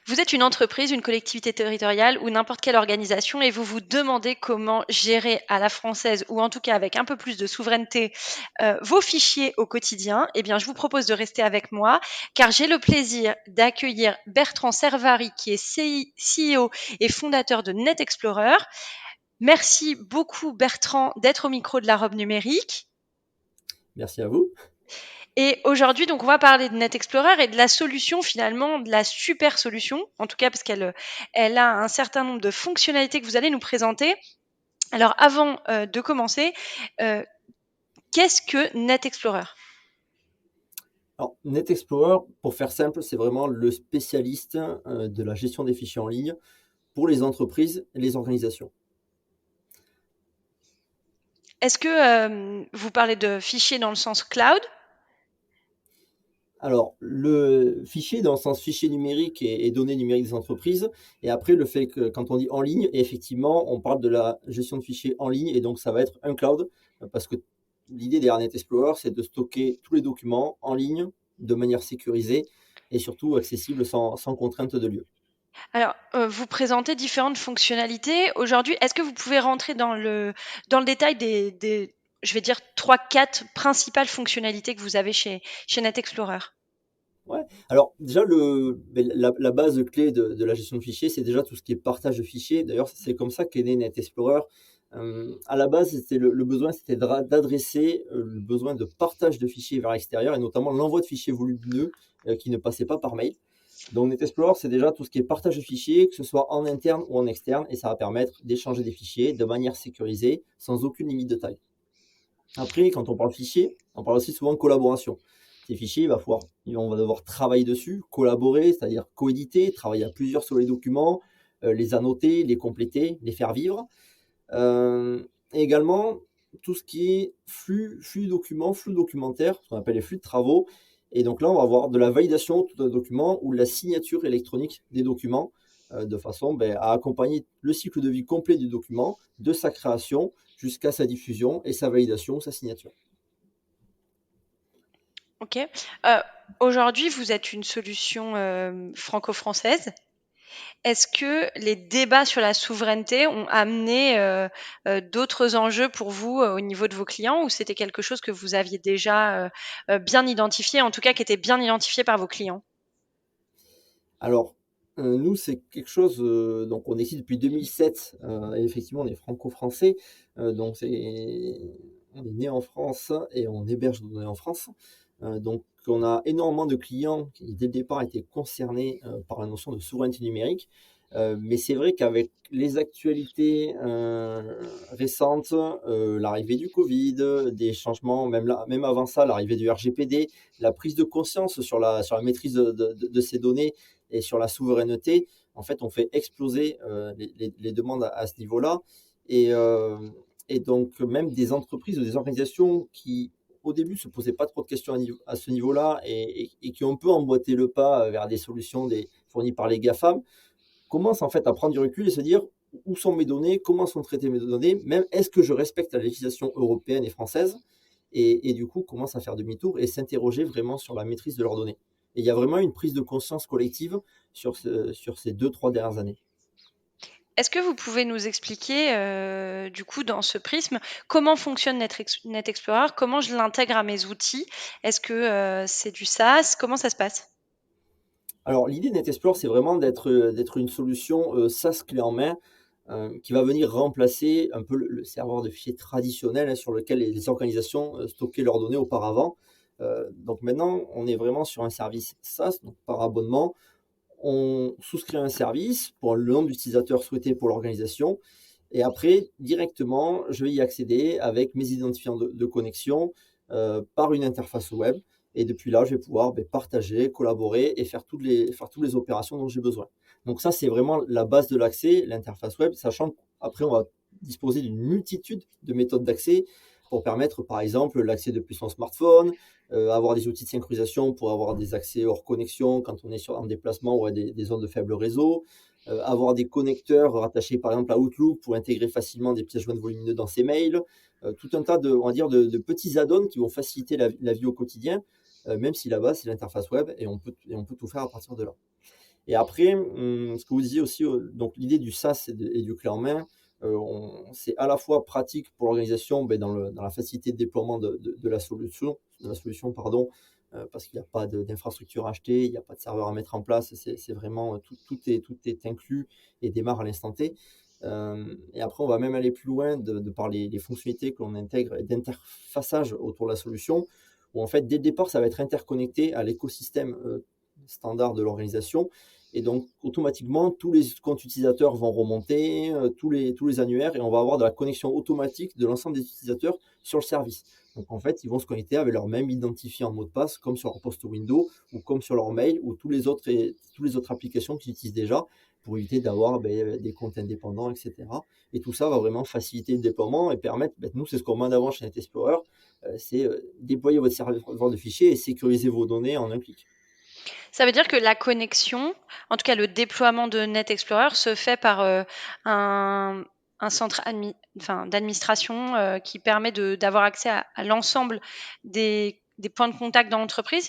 Vous êtes une entreprise, une collectivité territoriale ou n'importe quelle organisation et vous vous demandez comment gérer à la française ou en tout cas avec un peu plus de souveraineté vos fichiers au quotidien. Eh bien, je vous propose de rester avec moi car j'ai le plaisir d'accueillir Bertrand Servari qui est CEO et fondateur de Net Explorer. Merci beaucoup Bertrand d'être au micro de la robe numérique. Merci à vous. Et aujourd'hui, donc, on va parler de Net Explorer et de la solution finalement, de la super solution, en tout cas parce qu'elle a un certain nombre de fonctionnalités que vous allez nous présenter. Alors, avant de commencer, euh, qu'est-ce que Net Explorer? Alors, Net Explorer, pour faire simple, c'est vraiment le spécialiste de la gestion des fichiers en ligne pour les entreprises et les organisations. Est-ce que vous parlez de fichiers dans le sens cloud? Alors, le fichier dans le sens fichier numérique et données numériques des entreprises, et après le fait que quand on dit en ligne, effectivement, on parle de la gestion de fichiers en ligne, et donc ça va être un cloud, parce que l'idée derrière Net Explorer, c'est de stocker tous les documents en ligne de manière sécurisée et surtout accessible sans contrainte de lieu. Alors, vous présentez différentes fonctionnalités. Aujourd'hui, est-ce que vous pouvez rentrer dans le détail des je vais dire, trois, quatre principales fonctionnalités que vous avez chez Net Explorer? Ouais. Alors déjà la base clé de la gestion de fichiers, c'est déjà tout ce qui est partage de fichiers. D'ailleurs, c'est comme ça qu'est né Net Explorer. À la base, c'était le besoin, c'était d'adresser le besoin de partage de fichiers vers l'extérieur et notamment l'envoi de fichiers volumineux qui ne passaient pas par mail. Donc Net Explorer, c'est déjà tout ce qui est partage de fichiers, que ce soit en interne ou en externe, et ça va permettre d'échanger des fichiers de manière sécurisée, sans aucune limite de taille. Après, quand on parle fichier, on parle aussi souvent de collaboration. Ces fichiers, on va devoir travailler dessus, collaborer, c'est-à-dire coéditer, travailler à plusieurs sur les documents, les annoter, les compléter, les faire vivre. Et également, tout ce qui est flux documents, flux documentaire, ce qu'on appelle les flux de travaux. Et donc là, on va avoir de la validation de tout un document ou de la signature électronique des documents, de façon à accompagner le cycle de vie complet du document, de sa création jusqu'à sa diffusion et sa validation, sa signature. OK. Heu, Aujourd'hui, vous êtes une solution, franco-française. Est-ce que les débats sur la souveraineté ont amené, d'autres enjeux pour vous, au niveau de vos clients ou c'était quelque chose que vous aviez déjà, bien identifié, en tout cas qui était bien identifié par vos clients? Alors, nous, c'est quelque chose, donc on existe depuis 2007, et effectivement, on est franco-français, donc on est né en France et on héberge nos données en France. Donc on a énormément de clients qui, dès le départ, étaient concernés, par la notion de souveraineté numérique. Mais c'est vrai qu'avec les actualités, récentes, l'arrivée du covid, des changements, même avant ça, l'arrivée du RGPD, la prise de conscience sur la maîtrise de ces données et sur la souveraineté, en fait, on fait exploser les demandes à ce niveau-là. Et, euh, et donc, même des entreprises ou des organisations qui, au début, se posaient pas trop de questions à ce niveau-là et qui ont un peu emboîté le pas vers des solutions fournies par les GAFAM, commencent en fait à prendre du recul et se dire où sont mes données, comment sont traitées mes données, même est-ce que je respecte la législation européenne et française, et du coup commencent à faire demi-tour et s'interroger vraiment sur la maîtrise de leurs données. Et il y a vraiment une prise de conscience collective sur ces 2, 3 dernières années. Est-ce que vous pouvez nous expliquer, du coup, dans ce prisme, comment fonctionne Net Explorer? Comment je l'intègre à mes outils? Est-ce que, c'est du SaaS? Comment ça se passe? Alors l'idée de NetExplore, c'est vraiment d'être une solution SaaS clé en main, qui va venir remplacer un peu le serveur de fichiers traditionnel, hein, sur lequel les organisations stockaient leurs données auparavant. Donc maintenant, on est vraiment sur un service SaaS, donc par abonnement. On souscrit à un service pour le nombre d'utilisateurs souhaités pour l'organisation. Et après, directement, je vais y accéder avec mes identifiants de connexion, par une interface web. Et depuis là, je vais pouvoir partager, collaborer et faire toutes les opérations dont j'ai besoin. Donc ça, c'est vraiment la base de l'accès, l'interface web, sachant qu'après, on va disposer d'une multitude de méthodes d'accès pour permettre, par exemple, l'accès depuis son smartphone, avoir des outils de synchronisation pour avoir des accès hors connexion quand on est en déplacement ou à des zones de faible réseau, avoir des connecteurs rattachés par exemple à Outlook pour intégrer facilement des pièces jointes volumineuses dans ses mails, tout un tas on va dire, de petits add-ons qui vont faciliter la vie au quotidien, même si là-bas c'est l'interface web et on peut tout faire à partir de là. Et après, ce que vous disiez aussi, donc l'idée du SaaS et du clé en main, c'est à la fois pratique pour l'organisation, dans la facilité de déploiement de la solution, pardon, parce qu'il n'y a pas d'infrastructure achetée, il n'y a pas de serveur à mettre en place, c'est vraiment tout est inclus et démarre à l'instant T. Et après, on va même aller plus loin par les fonctionnalités que l'on intègre et d'interfaçage autour de la solution, où en fait, dès le départ, ça va être interconnecté à l'écosystème standard de l'organisation. Et donc, automatiquement, tous les comptes utilisateurs vont remonter, tous les annuaires, et on va avoir de la connexion automatique de l'ensemble des utilisateurs sur le service. Donc, en fait, ils vont se connecter avec leur même identifiant mot de passe, comme sur leur poste Windows, ou comme sur leur mail, ou tous les autres applications qu'ils utilisent déjà, pour éviter d'avoir des comptes indépendants, etc. Et tout ça va vraiment faciliter le déploiement et permettre, nous, c'est ce qu'on met en avant chez NetExplorer, c'est déployer votre serveur de fichiers et sécuriser vos données en un clic. Ça veut dire que la connexion, en tout cas le déploiement de NetExplorer se fait par un, un centre d'administration qui permet d'avoir accès à l'ensemble des points de contact dans l'entreprise.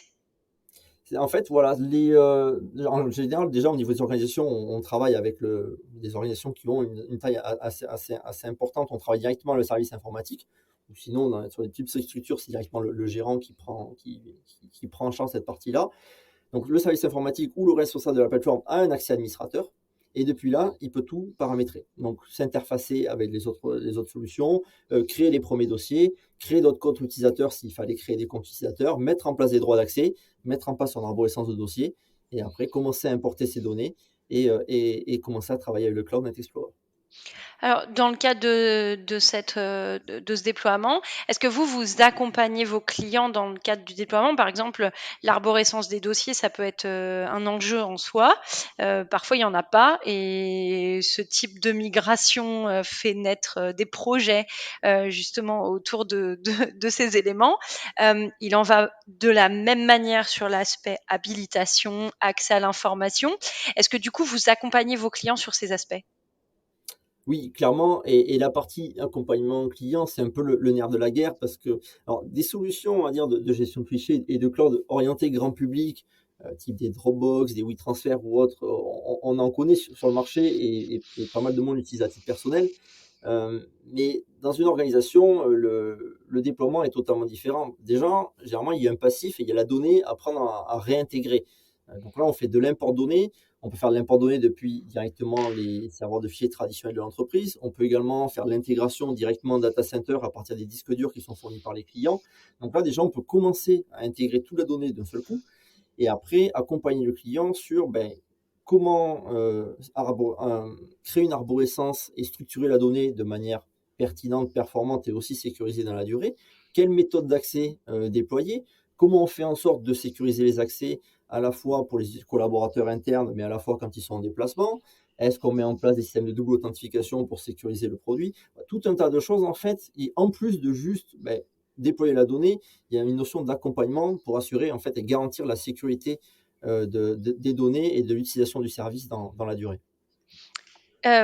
En fait, voilà, en général, déjà au niveau des organisations, on travaille avec des organisations qui ont une taille assez importante. On travaille directement avec le service informatique. Ou sinon, sur des petites structures, c'est directement le gérant qui prend en charge cette partie-là. Donc le service informatique ou le responsable de la plateforme a un accès administrateur. Et depuis là, il peut tout paramétrer. Donc s'interfacer avec les autres solutions, créer les premiers dossiers, créer d'autres comptes utilisateurs s'il fallait créer des comptes utilisateurs, mettre en place des droits d'accès, mettre en place son arborescence de dossier, et après commencer à importer ces données et commencer à travailler avec le Cloud Net Explorer. Alors, dans le cadre de ce déploiement, est-ce que vous accompagnez vos clients dans le cadre du déploiement? Par exemple, l'arborescence des dossiers, ça peut être un enjeu en soi. Parfois, il n'y en a pas. Et ce type de migration fait naître des projets justement autour de ces éléments. Il en va de la même manière sur l'aspect habilitation, accès à l'information. Est-ce que du coup, vous accompagnez vos clients sur ces aspects? Oui, clairement, et la partie accompagnement client, c'est un peu le nerf de la guerre parce que, alors, des solutions, on va dire, de gestion de fichiers et de cloud orientées grand public, type des Dropbox, des WeTransfer ou autres, on en connaît sur le marché et pas mal de monde l'utilise à titre personnel. Mais dans une organisation, le déploiement est totalement différent. Déjà, généralement, il y a un passif et il y a la donnée à prendre à réintégrer. Donc là, on fait de l'import données. On peut faire de l'import données depuis directement les serveurs de fichiers traditionnels de l'entreprise. On peut également faire de l'intégration directement en data center à partir des disques durs qui sont fournis par les clients. Donc là, déjà, on peut commencer à intégrer toute la donnée d'un seul coup et après accompagner le client sur comment créer une arborescence et structurer la donnée de manière pertinente, performante et aussi sécurisée dans la durée. Quelle méthode d'accès déployer? Comment on fait en sorte de sécuriser les accès à la fois pour les collaborateurs internes, mais à la fois quand ils sont en déplacement? Est-ce qu'on met en place des systèmes de double authentification pour sécuriser le produit? Tout un tas de choses en fait. Et en plus de juste déployer la donnée, il y a une notion d'accompagnement pour assurer en fait et garantir la sécurité des données et de l'utilisation du service dans la durée.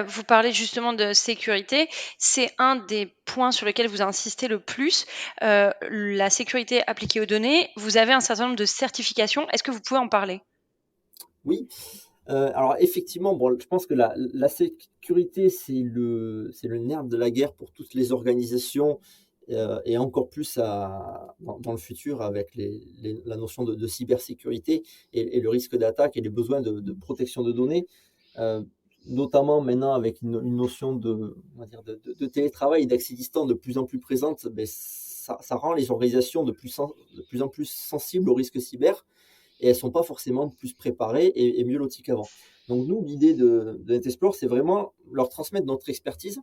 Vous parlez justement de sécurité. C'est un des points sur lesquels vous insistez le plus, la sécurité appliquée aux données. Vous avez un certain nombre de certifications. Est-ce que vous pouvez en parler? Oui, alors effectivement, bon, je pense que la sécurité, c'est le nerf de la guerre pour toutes les organisations, et encore plus dans le futur avec la notion de cybersécurité et le risque d'attaque et les besoins de protection de données. Euh, Notamment maintenant avec une notion on va dire de télétravail et d'accès distant de plus en plus présente, ça rend les organisations de plus en plus sensibles au risque cyber et elles sont pas forcément plus préparées et mieux loties qu'avant. Donc nous, l'idée de NetExplore, c'est vraiment leur transmettre notre expertise.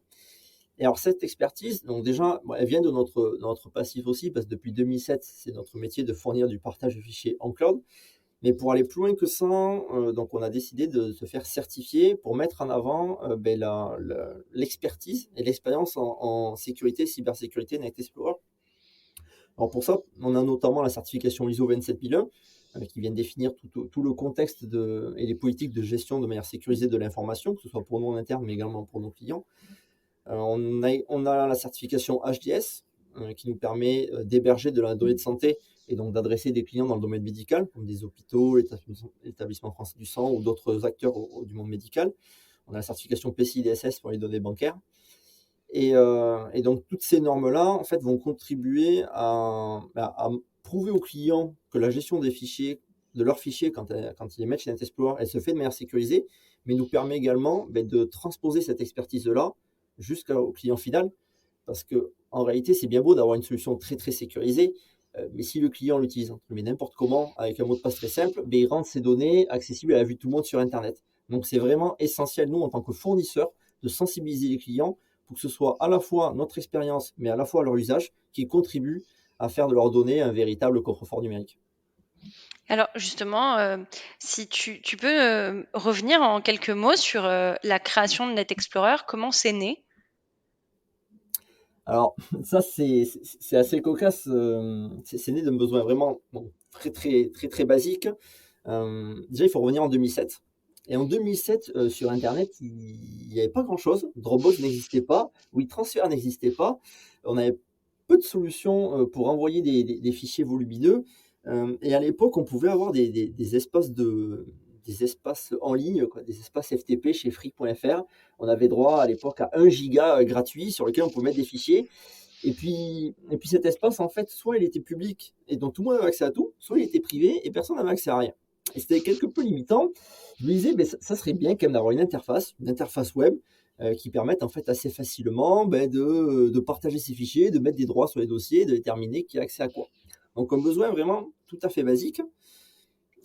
Et alors cette expertise, donc déjà, elle vient de notre passif aussi, parce que depuis 2007, c'est notre métier de fournir du partage de fichiers en cloud. Mais pour aller plus loin que ça, donc on a décidé de se faire certifier pour mettre en avant l'expertise et l'expérience en sécurité, cybersécurité NetExplorer. Alors pour ça, on a notamment la certification ISO 27001 qui vient définir tout le contexte et les politiques de gestion de manière sécurisée de l'information, que ce soit pour nous en interne, mais également pour nos clients. On a la certification HDS qui nous permet d'héberger de la donnée de santé et donc d'adresser des clients dans le domaine médical, comme des hôpitaux, l'établissement français du sang ou d'autres acteurs du monde médical. On a la certification PCI DSS pour les données bancaires. Et donc, toutes ces normes-là, en fait, vont contribuer à prouver aux clients que la gestion des fichiers, de leurs fichiers, quand ils les mettent chez NetExplorer, elle se fait de manière sécurisée, mais nous permet également de transposer cette expertise-là jusqu'au client final. Parce que, en réalité, c'est bien beau d'avoir une solution très, très sécurisée, mais si le client l'utilise n'importe comment, avec un mot de passe très simple, il rend ces données accessibles à la vue de tout le monde sur Internet. Donc, c'est vraiment essentiel, nous, en tant que fournisseurs, de sensibiliser les clients pour que ce soit à la fois notre expérience, mais à la fois leur usage, qui contribue à faire de leurs données un véritable coffre-fort numérique. Alors justement, si tu peux revenir en quelques mots sur la création de NetExplorer, comment c'est né? Alors, ça, c'est assez cocasse. C'est né d'un besoin vraiment très, très, très, très basique. Déjà, il faut revenir en 2007. Et en 2007, sur Internet, il n'y avait pas grand-chose. Dropbox n'existait pas. WeTransfer n'existait pas. On avait peu de solutions pour envoyer des fichiers volumineux. Et à l'époque, on pouvait avoir des espaces en ligne, des espaces FTP chez Free.fr. On avait droit à l'époque à 1 giga gratuit sur lequel on pouvait mettre des fichiers. Et puis cet espace, en fait, soit il était public et donc tout le monde avait accès à tout, soit il était privé et personne n'avait accès à rien. Et c'était quelque peu limitant. Je me disais, ça serait bien quand même d'avoir une interface web qui permette en fait assez facilement de partager ces fichiers, de mettre des droits sur les dossiers, de déterminer qui a accès à quoi. Donc un besoin vraiment tout à fait basique.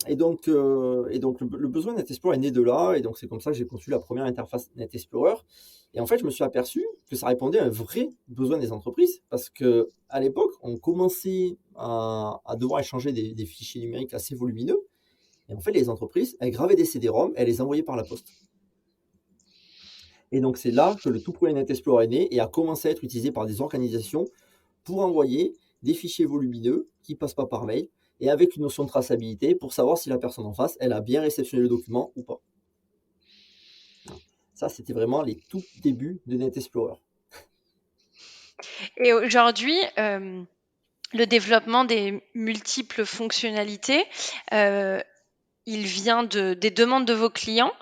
Et donc le besoin NetExplorer est né de là, et donc c'est comme ça que j'ai conçu la première interface NetExplorer. Et en fait, je me suis aperçu que ça répondait à un vrai besoin des entreprises, parce que à l'époque, on commençait à devoir échanger des fichiers numériques assez volumineux. Et en fait, les entreprises, elles gravaient des CD-ROM, elles les envoyaient par la poste. Et donc c'est là que le tout premier NetExplorer est né et a commencé à être utilisé par des organisations pour envoyer des fichiers volumineux qui ne passent pas par mail, et avec une notion de traçabilité pour savoir si la personne en face, elle a bien réceptionné le document ou pas. Ça, c'était vraiment les tout débuts de NetExplorer. Et aujourd'hui, le développement des multiples fonctionnalités, il vient des demandes de vos clients.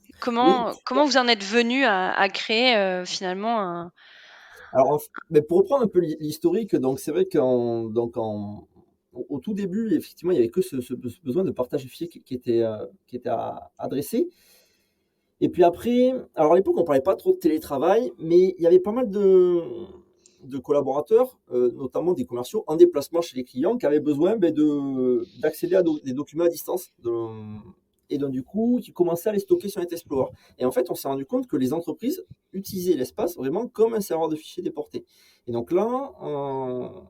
Oui. Comment vous en êtes venu à créer finalement un... Alors, mais pour reprendre un peu l'historique, donc c'est vrai qu'au tout début, effectivement, il n'y avait que ce besoin de partage de fichiers qui était adressé. Et puis après, alors à l'époque, on ne parlait pas trop de télétravail, mais il y avait pas mal de collaborateurs, notamment des commerciaux, en déplacement chez les clients, qui avaient besoin d'accéder à des documents à distance. Et donc, du coup, qui commençaient à les stocker sur NetExplorer. Et en fait, on s'est rendu compte que les entreprises utilisaient l'espace vraiment comme un serveur de fichiers déporté. Et donc là,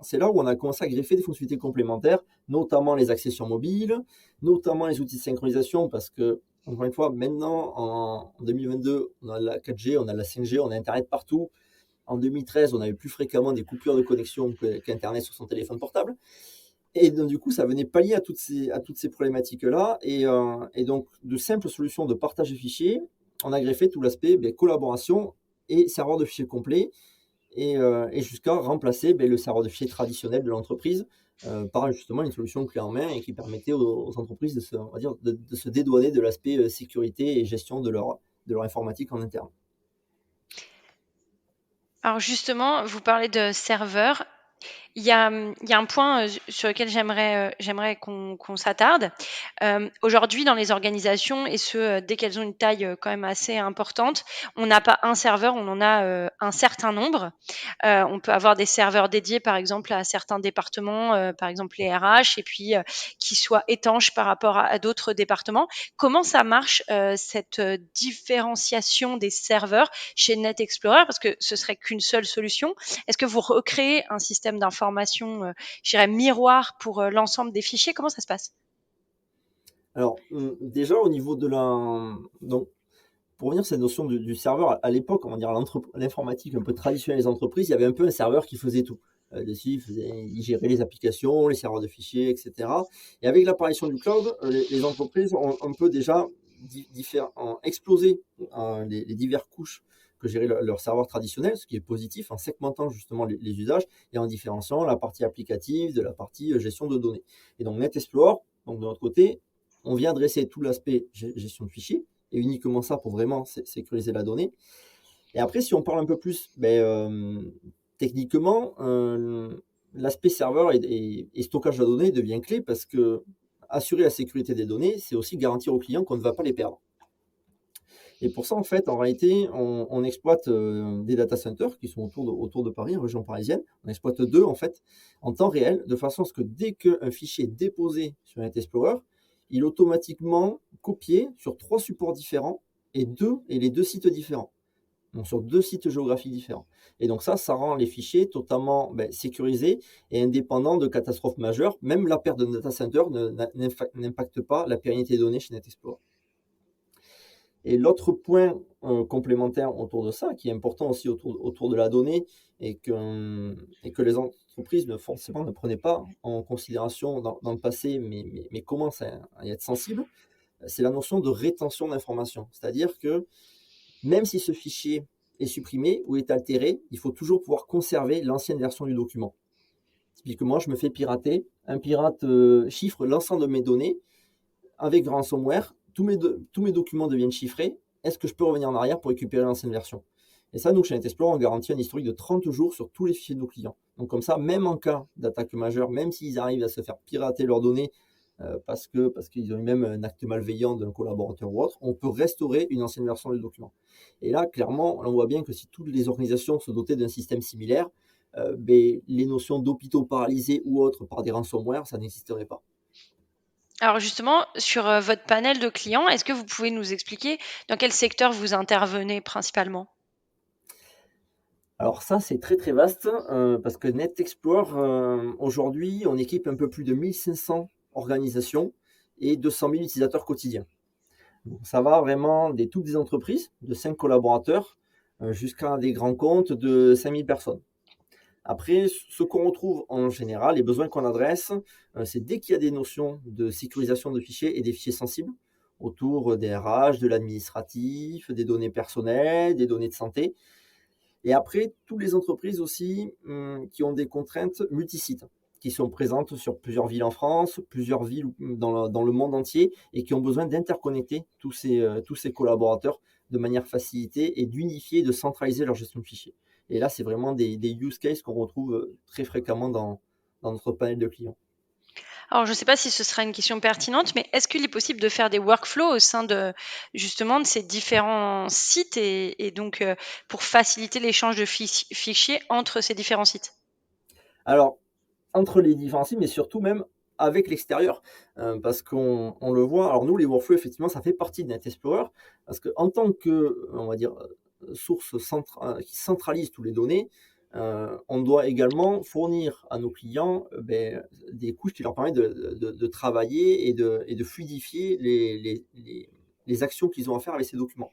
c'est là où on a commencé à greffer des fonctionnalités complémentaires, notamment les accessions mobiles, notamment les outils de synchronisation, parce que, encore une fois, maintenant, en 2022, on a la 4G, on a la 5G, on a Internet partout. En 2013, on avait plus fréquemment des coupures de connexion qu'Internet sur son téléphone portable. Et donc, du coup, ça venait pallier à toutes ces problématiques-là. Et donc, de simples solutions de partage de fichiers, on a greffé tout l'aspect collaboration et serveur de fichiers complet, et jusqu'à remplacer le serveur de fichiers traditionnel de l'entreprise par justement une solution clé en main, et qui permettait aux entreprises de se dédouaner de l'aspect sécurité et gestion de leur informatique en interne. Alors justement, vous parlez de serveurs. Il y a un point sur lequel j'aimerais qu'on s'attarde. Aujourd'hui, dans les organisations, et ce, dès qu'elles ont une taille quand même assez importante, on n'a pas un serveur, on en a un certain nombre. On peut avoir des serveurs dédiés, par exemple, à certains départements, par exemple les RH, et puis qui soient étanches par rapport à d'autres départements. Comment ça marche, cette différenciation des serveurs chez NetExplorer? Parce que ce serait qu'une seule solution. Est-ce que vous recréez un système d'information, je dirais miroir pour l'ensemble des fichiers? Comment ça se passe? Alors, déjà, au niveau de donc, pour revenir sur cette notion du serveur, à l'époque, on va dire l'informatique un peu traditionnelle des entreprises, il y avait un peu un serveur qui faisait tout. Dessus, il gérait les applications, les serveurs de fichiers, etc. Et avec l'apparition du cloud, les entreprises ont un peu déjà explosé les diverses couches que gérer leur serveur traditionnel, ce qui est positif, en segmentant justement les usages et en différenciant la partie applicative de la partie gestion de données. Et donc NetExplore, donc de notre côté, on vient adresser tout l'aspect gestion de fichiers, et uniquement ça pour vraiment sécuriser la donnée. Et après, si on parle un peu plus techniquement, l'aspect serveur et stockage de données devient clé parce que assurer la sécurité des données, c'est aussi garantir aux clients qu'on ne va pas les perdre. Et pour ça, en fait, en réalité, on exploite des data centers qui sont autour de Paris, en région parisienne. On exploite 2, en fait, en temps réel, de façon à ce que dès qu'un fichier est déposé sur NetExplorer, il est automatiquement copié sur 3 supports différents et les 2 sites différents. Donc sur 2 sites géographiques différents. Et donc ça rend les fichiers totalement sécurisés et indépendants de catastrophes majeures. Même la perte d'un data center n'impacte pas la pérennité des données chez NetExplorer. Et l'autre point complémentaire autour de ça, qui est important aussi autour de la donnée, et que les entreprises forcément ne prenaient pas en considération dans le passé, mais commencent à y être sensibles, c'est la notion de rétention d'informations. C'est-à-dire que même si ce fichier est supprimé ou est altéré, il faut toujours pouvoir conserver l'ancienne version du document. Typiquement, je me fais pirater, un pirate chiffre l'ensemble de mes données, avec ransomware, tous mes documents deviennent chiffrés, est-ce que je peux revenir en arrière pour récupérer l'ancienne version? Et ça, nous, chez NetExplore, on garantit un historique de 30 jours sur tous les fichiers de nos clients. Donc comme ça, même en cas d'attaque majeure, même s'ils arrivent à se faire pirater leurs données, parce qu'ils ont eu même un acte malveillant d'un collaborateur ou autre, on peut restaurer une ancienne version du document. Et là, clairement, on voit bien que si toutes les organisations se dotaient d'un système similaire, les notions d'hôpitaux paralysés ou autres par des ransomware, ça n'existerait pas. Alors justement, sur votre panel de clients, est-ce que vous pouvez nous expliquer dans quel secteur vous intervenez principalement? Alors ça, c'est très très vaste, parce que NetExplore, aujourd'hui, on équipe un peu plus de 1500 organisations et 200 000 utilisateurs quotidiens. Donc ça va vraiment des toutes des entreprises de 5 collaborateurs jusqu'à des grands comptes de 5000 personnes. Après, ce qu'on retrouve en général, les besoins qu'on adresse, c'est dès qu'il y a des notions de sécurisation de fichiers et des fichiers sensibles autour des RH, de l'administratif, des données personnelles, des données de santé. Et après, toutes les entreprises aussi qui ont des contraintes multisites, qui sont présentes sur plusieurs villes en France, plusieurs villes dans le monde entier, et qui ont besoin d'interconnecter tous ces collaborateurs de manière facilitée et d'unifier, de centraliser leur gestion de fichiers. Et là, c'est vraiment des use cases qu'on retrouve très fréquemment dans notre panel de clients. Alors, je ne sais pas si ce sera une question pertinente, mais est-ce qu'il est possible de faire des workflows au sein de justement de ces différents sites et donc pour faciliter l'échange de fichiers entre ces différents sites? Alors, entre les différents sites, mais surtout même avec l'extérieur, parce qu'on le voit. Alors nous, les workflows, effectivement, ça fait partie de NetExplorer, parce qu'en tant que, on va dire, source qui centralise toutes les données, on doit également fournir à nos clients des couches qui leur permettent de travailler et de fluidifier les actions qu'ils ont à faire avec ces documents.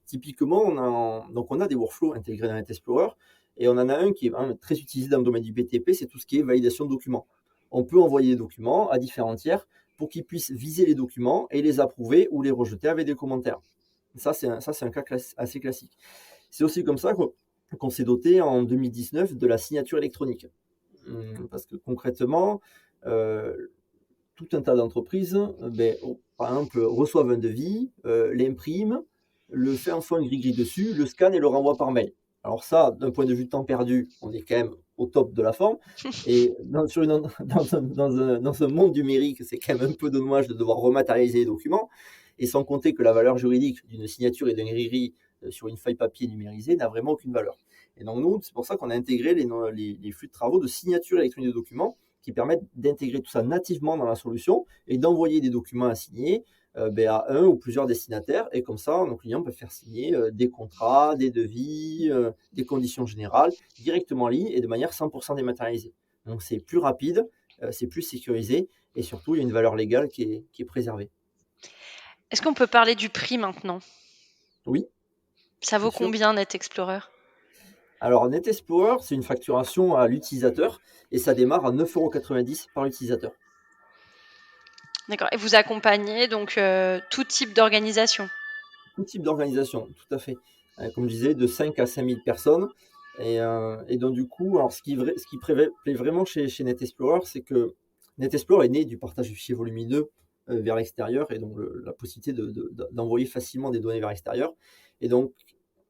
Typiquement, on a des workflows intégrés dans NetExplorer, et on en a un qui est très utilisé dans le domaine du BTP, c'est tout ce qui est validation de documents. On peut envoyer des documents à différents tiers pour qu'ils puissent viser les documents et les approuver ou les rejeter avec des commentaires. Ça, c'est un cas assez classique. C'est aussi comme ça qu'on s'est doté en 2019 de la signature électronique. Parce que concrètement, tout un tas d'entreprises, par exemple, reçoivent un devis, l'impriment, le fait en soi un gris-gris dessus, le scanne et le renvoie par mail. Alors ça, d'un point de vue de temps perdu, on est quand même au top de la forme. Et dans un monde numérique, c'est quand même un peu dommage de devoir rematérialiser les documents. Et sans compter que la valeur juridique d'une signature et d'un gris-gris sur une feuille papier numérisée n'a vraiment aucune valeur. Et donc nous, c'est pour ça qu'on a intégré les flux de travaux de signature électronique de documents qui permettent d'intégrer tout ça nativement dans la solution et d'envoyer des documents à signer à un ou plusieurs destinataires. Et comme ça, nos clients peuvent faire signer des contrats, des devis, des conditions générales directement en ligne et de manière 100% dématérialisée. Donc c'est plus rapide, c'est plus sécurisé et surtout, il y a une valeur légale qui est préservée. Est-ce qu'on peut parler du prix maintenant? Oui. Ça vaut combien NetExplorer? Alors NetExplorer, c'est une facturation à l'utilisateur et ça démarre à 9,90 € par utilisateur. D'accord. Et vous accompagnez donc tout type d'organisation? Tout type d'organisation, tout à fait. comme je disais, de 5 à 5 000 personnes. Et donc du coup, alors ce qui plaît vraiment chez NetExplorer, c'est que NetExplorer est né du partage de fichiers volumineux vers l'extérieur, et donc la possibilité d'envoyer facilement des données vers l'extérieur. Et donc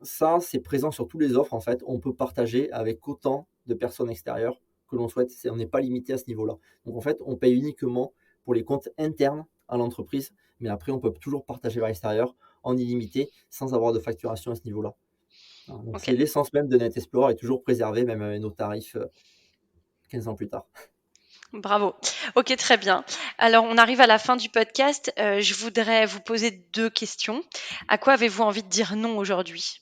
ça, c'est présent sur tous les offres en fait. On peut partager avec autant de personnes extérieures que l'on souhaite. On n'est pas limité à ce niveau-là. Donc en fait, on paye uniquement pour les comptes internes à l'entreprise, mais après on peut toujours partager vers l'extérieur en illimité sans avoir de facturation à ce niveau-là. Donc Ok, c'est l'essence même de NetExplorer, est toujours préservée même avec nos tarifs 15 ans plus tard. bravo. Ok, très bien. Alors, on arrive à la fin du podcast. Je voudrais vous poser 2 questions. À quoi avez-vous envie de dire non aujourd'hui?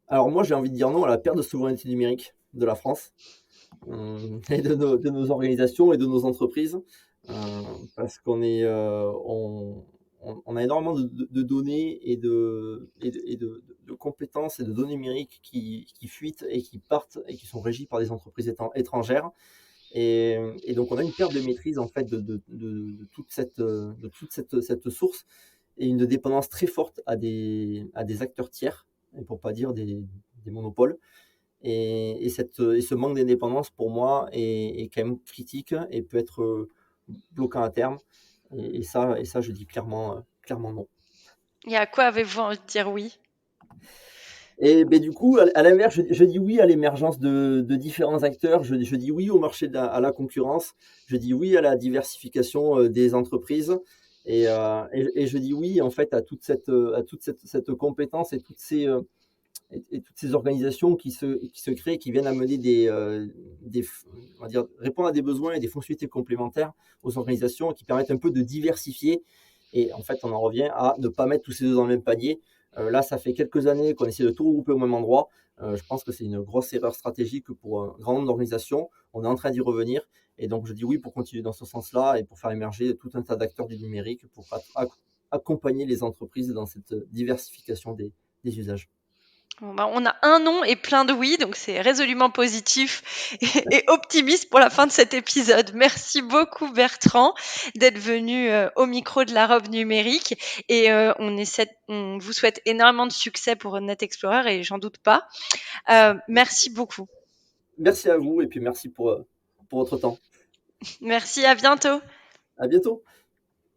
Alors moi j'ai envie de dire non à la perte de souveraineté numérique de la France, et de nos organisations et de nos entreprises, euh, parce on a énormément de données de compétences et de données numériques qui fuitent et qui partent et qui sont régies par des entreprises étrangères. Et donc on a une perte de maîtrise en fait cette source, et une dépendance très forte à des acteurs tiers, et pour pas dire des monopoles. Et ce manque d'indépendance, pour moi, est quand même critique et peut être bloquant à terme. Et ça, je dis clairement non. Et à quoi avez-vous envie de dire oui? Et ben, du coup, à l'inverse, je dis oui à l'émergence de différents acteurs. Je dis oui au marché à la concurrence. Je dis oui à la diversification des entreprises. Et je dis oui, en fait, à cette compétence et et toutes ces organisations qui se créent, qui viennent amener on va dire, répondre à des besoins et des fonctionnalités complémentaires aux organisations, qui permettent un peu de diversifier. Et en fait, on en revient à ne pas mettre tous ces œufs dans le même panier. Là, ça fait quelques années qu'on essaie de tout regrouper au même endroit. Je pense que c'est une grosse erreur stratégique pour un grand nombre d'organisations. On est en train d'y revenir. Et donc, je dis oui pour continuer dans ce sens-là et pour faire émerger tout un tas d'acteurs du numérique pour accompagner les entreprises dans cette diversification des usages. Bon, bah, on a un non et plein de oui, donc c'est résolument positif et optimiste pour la fin de cet épisode. Merci beaucoup Bertrand d'être venu au micro de la robe numérique et on vous souhaite énormément de succès pour Net Explorer et j'en doute pas. Merci beaucoup. Merci à vous et puis merci pour votre temps. Merci, à bientôt. À bientôt.